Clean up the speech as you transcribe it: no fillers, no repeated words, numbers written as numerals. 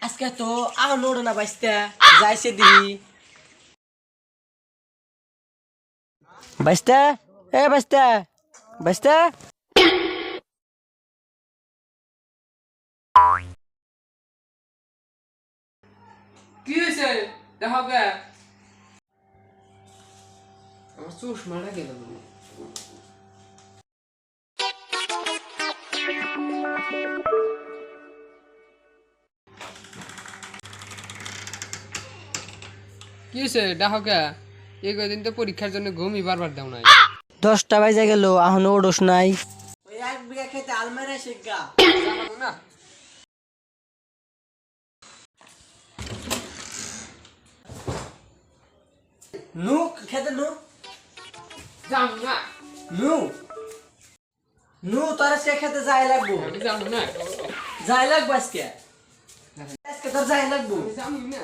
আজকে তো আহ নোড়ে না বাইসতে যাইছে দিহি বাইসতে বাইসতে বাইসতে কি হয়েছে দেখো গে আমার চশমাটা গেল কি হয়েছে দেখো গে এই কদিন তো পরীক্ষার জন্য ঘুমই বারবার দাও নাই 10টা বাজে গেল এখনো ওডস নাই ওই 1 বিঘা খেতে আলমারি শিখগা জানো না নু খেতে নু জানো না নু নু তোর সে খেতে যাই লাগবো আমি জানো না যাই লাগবো আজকে আজকে তোর যাই লাগবো জানি না